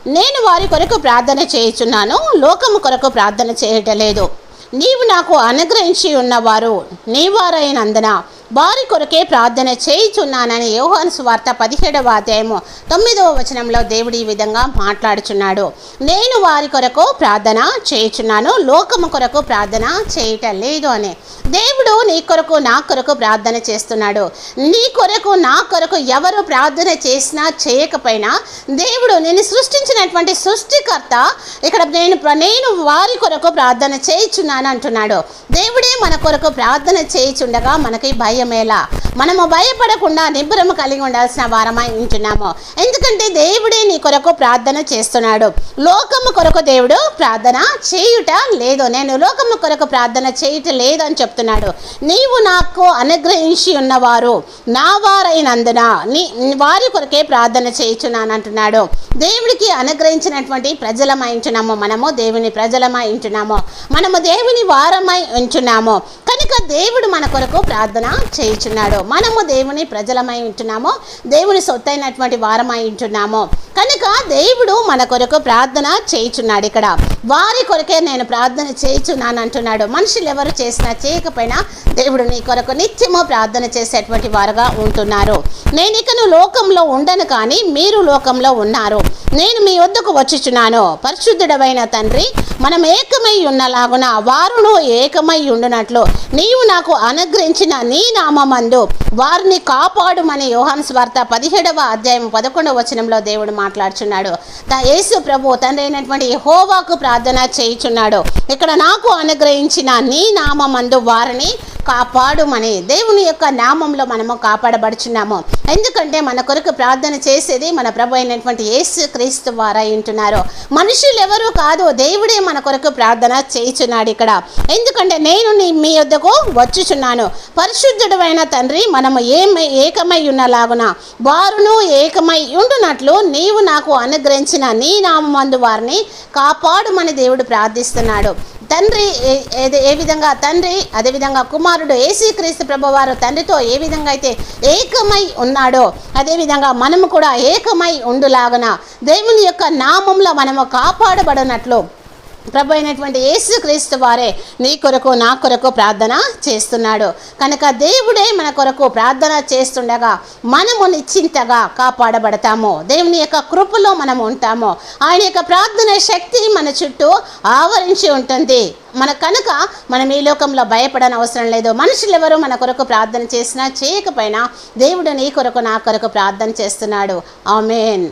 నేను వారి కొరకు ప్రార్థన చేయుచున్నాను, లోకము కొరకు ప్రార్థన చేయటలేదు. నీవు నాకు అనుగ్రహించి ఉన్నవారు నీవారైనందున వారి కొరకే ప్రార్థన చేయుచున్నానని యోహాను సువార్త 17వ అధ్యాయము 9వ వచనంలో దేవుడు ఈ విధంగా మాట్లాడుచున్నాడు. నేను వారి కొరకు ప్రార్థన చేయుచున్నాను, లోకము కొరకు ప్రార్థన చేయటం లేదు అని. దేవుడు నీ కొరకు నా కొరకు ప్రార్థన చేస్తున్నాడు. నీ కొరకు నా కొరకు ఎవరు ప్రార్థన చేసినా చేయకపోయినా దేవుడు నేను సృష్టించినటువంటి సృష్టికర్త ఇక్కడ నేను వారి కొరకు ప్రార్థన చేయుచున్నాను అంటున్నాడు. దేవుడే మన కొరకు ప్రార్థన చేయుచుండగా మనకి భయమేలా? మనము భయపడకుండా నిబ్బరము కలిగి ఉండాల్సిన వారమై ఉంటున్నాము. ఎందుకంటే దేవుడే నీ కొరకు ప్రార్థన చేస్తున్నాడు. లోకము కొరకు దేవుడు ప్రార్థన చేయుట లేదు. నేను లోకము కొరకు ప్రార్థన చేయుట లేదు అని చెప్తున్నాడు. నీవు నాకు అనుగ్రహించి ఉన్నవారు నా వారైనందున వారి కొరకే ప్రార్థన చేయుచున్నాను అంటున్నాడు. దేవుడికి అనుగ్రహించినటువంటి ప్రజలమై ఉంటున్నాము. మనము దేవుని ప్రజలమై ఉంటున్నాము. మనము దేవుని వారమై ఉంటున్నాము కనుక దేవుడు మన కొరకు ప్రార్థన చేయుచున్నాడు. మనము దేవుని ప్రజలమై ఉంటున్నాము, దేవుని సొత్తైనటువంటి వారమై ఉంటున్నాము కనుక దేవుడు మన కొరకు ప్రార్థన చేయుచున్నాడు. ఇక్కడ వారి కొరకే నేను ప్రార్థన చేయుచున్నాను అంటున్నాడు. మనుషులు ఎవరు చేసినా చేయకపోయినా దేవుడు నీ కొరకు నిత్యము ప్రార్థన చేసేటువంటి వారుగా ఉంటున్నారు. నేను ఇకను లోకంలో ఉండను కానీ మీరు లోకంలో ఉన్నారు. నేను మీ వద్దకు వచ్చుచున్నాను. పరిశుద్ధుడవైన తండ్రి, మనం ఏకమై ఉన్నలాగున వారును ఏకమై ఉండునట్లు నీవు నాకు అనుగ్రహించిన నీ నామమందు వారిని కాపాడుమని యోహాను సువార్త 17వ అధ్యాయం 11వ వచనంలో దేవుడు మాట్లాడుచున్నాడు. యేసు ప్రభు తండ్రి అయినటువంటి యెహోవాకు ప్రార్థన చేయుచున్నాడు. ఇక్కడ నాకు అనుగ్రహించిన నీ నామమందు వారిని కాపాడుమని. దేవుని యొక్క నామంలో మనము కాపాడబడుచున్నాము. ఎందుకంటే మన కొరకు ప్రార్థన చేసేది మన ప్రభు అయినటువంటి యేసు క్రీస్తు వారై ఉంటున్నారు. మనుషులు ఎవరు కాదు, దేవుడే మన కొరకు ప్రార్థన చేయుచున్నాడు ఇక్కడ. ఎందుకంటే నేను మీ యొద్దకు వచ్చుచున్నాను. పరిశుద్ధుడైన తండ్రి, మనము ఏకమై ఉన్నలాగున వారును ఏకమై ఉండునట్లు నీవు నాకు అనుగ్రహించిన నీ నామమందు వారిని కాపాడుమని దేవుడు ప్రార్థిస్తున్నాడు. తండ్రి ఏ విధంగా తండ్రి, అదేవిధంగా కుమారుడు యేసుక్రీస్తు ప్రభువారు తండ్రితో ఏ విధంగా అయితే ఏకమై ఉన్నాడో అదేవిధంగా మనము కూడా ఏకమై ఉండులాగున దేవుని యొక్క నామంలో మనము కాపాడబడినట్లు ప్రభు అయినటువంటి యేసుక్రీస్తు వారే నీ కొరకు నా కొరకు ప్రార్థన చేస్తున్నాడు. కనుక దేవుడే మన కొరకు ప్రార్థన చేస్తుండగా మనము నిశ్చింతగా కాపాడబడతాము. దేవుని యొక్క కృపలో మనం ఉంటాము. ఆయన యొక్క ప్రార్థన శక్తి మన చుట్టూ ఆవరించి ఉంటుంది. కనుక మనం ఈ లోకంలో భయపడని అవసరం లేదు. మనుషులు ఎవరు మన కొరకు ప్రార్థన చేసినా చేయకపోయినా దేవుడు నీ కొరకు నా కొరకు ప్రార్థన చేస్తున్నాడు. ఆమేన్.